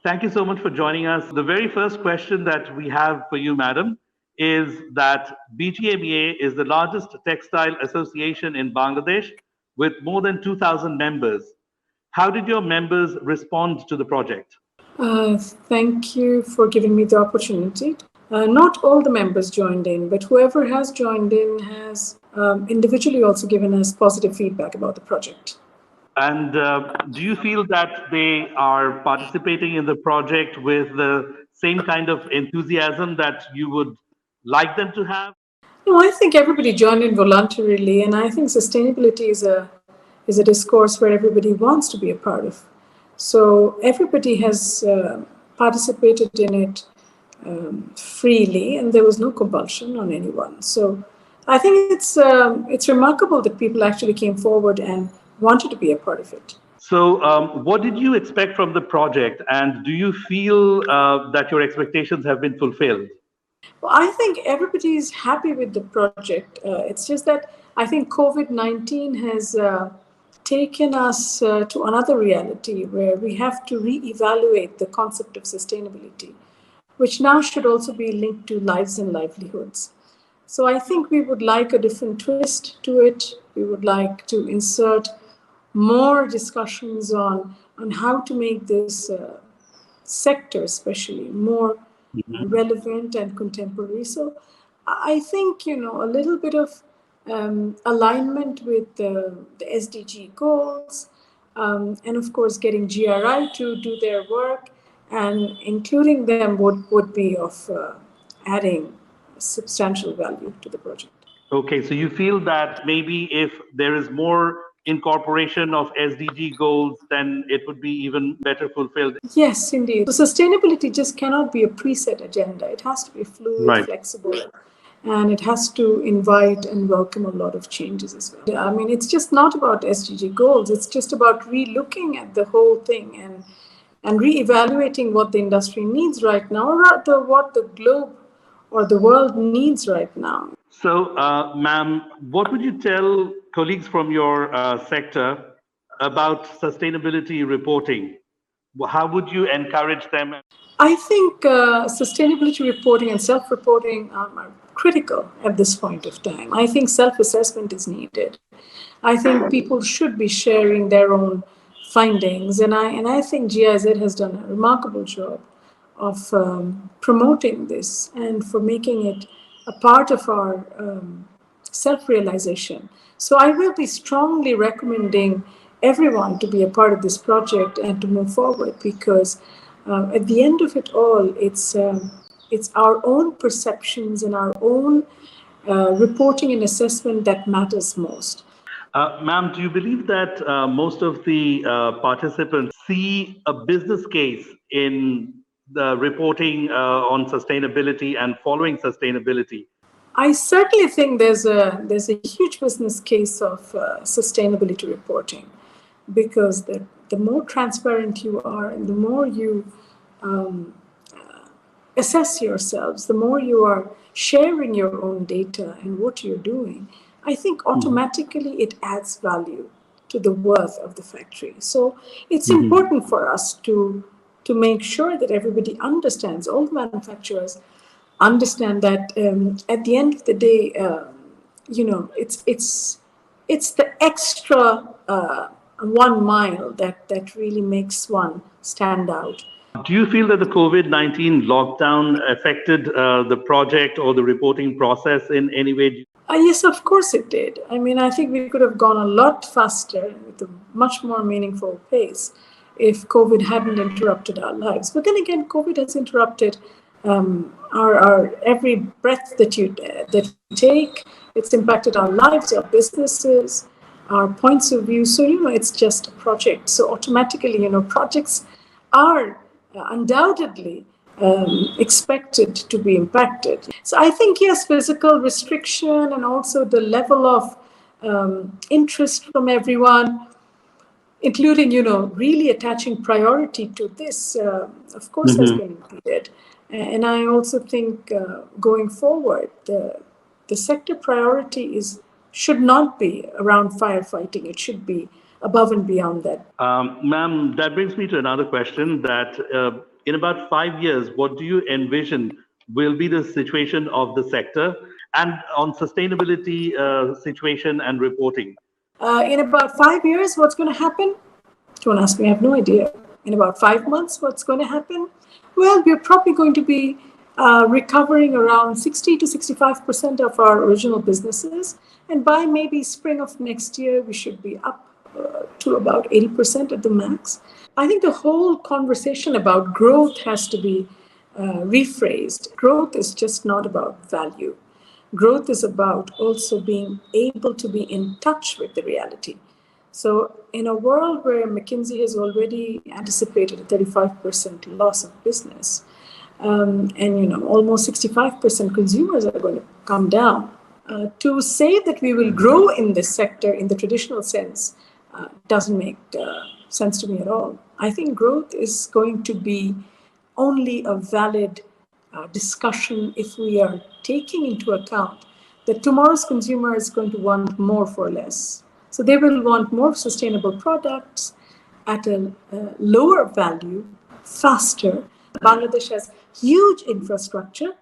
Thank you so much for joining us. The very first question that we have for you, madam, is that BGMEA is the largest textile association in Bangladesh with more than 2,000 members. How did your members respond to the project? Thank you for giving me the opportunity. Not all the members joined in, but whoever has joined in has individually also given us positive feedback about the project. And do you feel that they are participating in the project with the same kind of enthusiasm that you would like them to have? No, I think everybody joined in voluntarily, and I think sustainability is a discourse where everybody wants to be a part of. So everybody has participated in it freely, and there was no compulsion on anyone. So I think it's remarkable that people actually came forward and wanted to be a part of it. So, what did you expect from the project, and do you feel that your expectations have been fulfilled? Well, I think everybody is happy with the project. It's just that I think COVID-19 has taken us to another reality where we have to reevaluate the concept of sustainability, which now should also be linked to lives and livelihoods. So I think we would like a different twist to it. We would like to insert more discussions on how to make this sector, especially, more relevant and contemporary. So I think, a little bit of alignment with the SDG goals, and of course, getting GRI to do their work and including them would be of adding substantial value to the project. Okay, so you feel that maybe if there is more incorporation of SDG goals, then it would be even better fulfilled. Yes, indeed. So sustainability just cannot be a preset agenda. It has to be fluid, Right. flexible, and it has to invite and welcome a lot of changes as well. I mean, it's just not about SDG goals. It's just about re-looking at the whole thing and re-evaluating what the industry needs right now, or rather what the globe or the world needs right now. So, ma'am, what would you tell colleagues from your sector about sustainability reporting? How would you encourage them? I think sustainability reporting and self-reporting are critical at this point of time. I think self-assessment is needed. I think people should be sharing their own findings, and I think GIZ has done a remarkable job of promoting this and for making it a part of our self-realization. So I will be strongly recommending everyone to be a part of this project and to move forward, because at the end of it all, it's our own perceptions and our own reporting and assessment that matters most. Ma'am, do you believe that most of the participants see a business case in the reporting on sustainability and following sustainability? I certainly think there's a huge business case of sustainability reporting, because the more transparent you are and the more you assess yourselves, the more you are sharing your own data and what you're doing, I think automatically it adds value to the worth of the factory. So it's important for us to make sure that everybody understands, all the manufacturers understand that at the end of the day, it's the extra 1 mile that really makes one stand out. Do you feel that the COVID-19 lockdown affected the project or the reporting process in any way? Yes, of course it did. I mean, I think we could have gone a lot faster with a much more meaningful pace if COVID hadn't interrupted our lives. But then again, COVID has interrupted our every breath that you take. It's impacted our lives, our businesses, our points of view. So, it's just a project. So automatically, projects are undoubtedly expected to be impacted. So I think, yes, physical restriction and also the level of interest from everyone, including, really attaching priority to this, of course, has been impeded. And I also think going forward, the sector priority should not be around firefighting. It should be above and beyond that. Ma'am, that brings me to another question, that in about 5 years, what do you envision will be the situation of the sector and on sustainability situation and reporting? In about 5 years, what's going to happen? Don't ask me, I have no idea. In about 5 months, what's going to happen? Well, we're probably going to be recovering around 60 to 65% of our original businesses. And by maybe spring of next year, we should be up to about 80% at the max. I think the whole conversation about growth has to be rephrased. Growth is just not about value. Growth is about also being able to be in touch with the reality. So in a world where McKinsey has already anticipated a 35% loss of business, and almost 65% consumers are going to come down, to say that we will grow in this sector in the traditional sense doesn't make sense to me at all. I think growth is going to be only a valid discussion if we are taking into account that tomorrow's consumer is going to want more for less. So they will want more sustainable products at a lower value, faster. Bangladesh has huge infrastructure.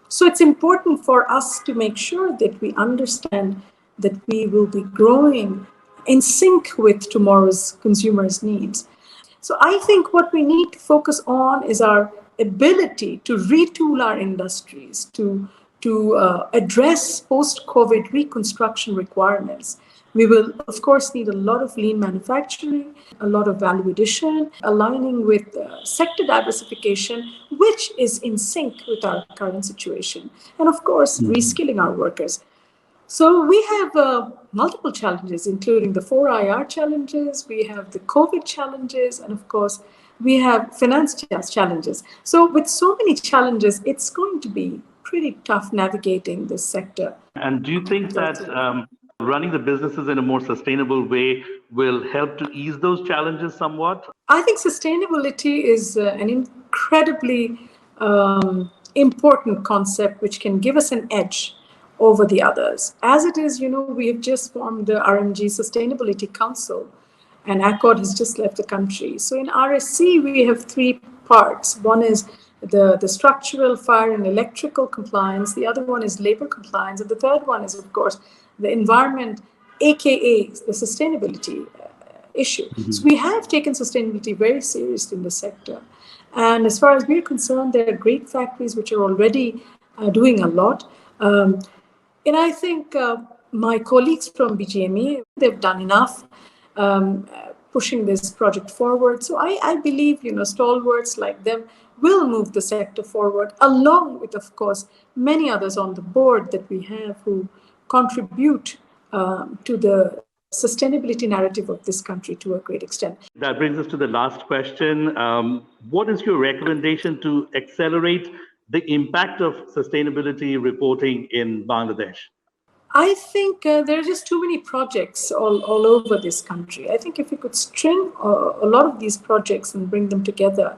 So it's important for us to make sure that we understand that we will be growing in sync with tomorrow's consumers' needs. So I think what we need to focus on is our ability to retool our industries, to address post-COVID reconstruction requirements. We will, of course, need a lot of lean manufacturing, a lot of value addition, aligning with sector diversification, which is in sync with our current situation. And of course, reskilling our workers. So we have multiple challenges, including the 4IR challenges, we have the COVID challenges, and of course, we have finance challenges. So with so many challenges, it's going to be pretty tough navigating this sector. And do you think that running the businesses in a more sustainable way will help to ease those challenges somewhat? I think sustainability is an incredibly important concept which can give us an edge over the others. As it is, we have just formed the RMG Sustainability Council, and AQL has just left the country. So in RSC, we have 3 parts. One is the structural, fire, and electrical compliance. The other one is labor compliance. And the third one is, of course, the environment, aka the sustainability issue. So we have taken sustainability very seriously in the sector. And as far as we're concerned, there are great factories which are already doing a lot. And I think my colleagues from BGMEA, they've done enough pushing this project forward. So I believe, stalwarts like them will move the sector forward, along with, of course, many others on the board that we have who contribute to the sustainability narrative of this country to a great extent. That brings us to the last question. What is your recommendation to accelerate the impact of sustainability reporting in Bangladesh? I think there are just too many projects all over this country. I think if we could string a lot of these projects and bring them together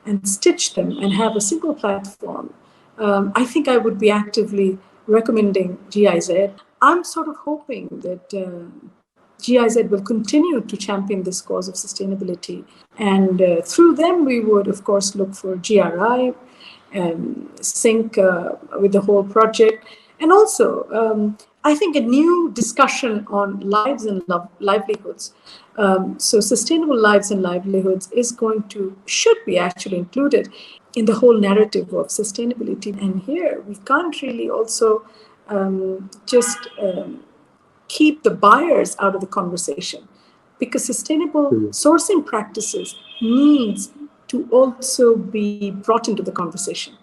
and stitch them and have a single platform, I think I would be actively recommending GIZ. I'm sort of hoping that GIZ will continue to champion this cause of sustainability. And through them, we would, of course, look for GRI and sync with the whole project. And also, I think a new discussion on lives and livelihoods. So sustainable lives and livelihoods should be actually included in the whole narrative of sustainability. And here, we can't really also just keep the buyers out of the conversation, because sustainable sourcing practices needs to also be brought into the conversation.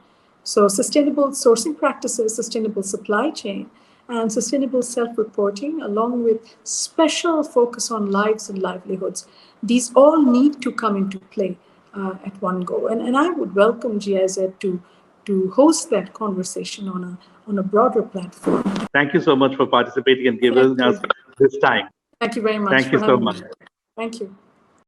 So sustainable sourcing practices, sustainable supply chain, and sustainable self-reporting, along with special focus on lives and livelihoods, these all need to come into play at one go. And I would welcome GIZ to host that conversation on a broader platform. Thank you so much for participating and giving us this time. Thank you very much. Thank you so much. Thank you.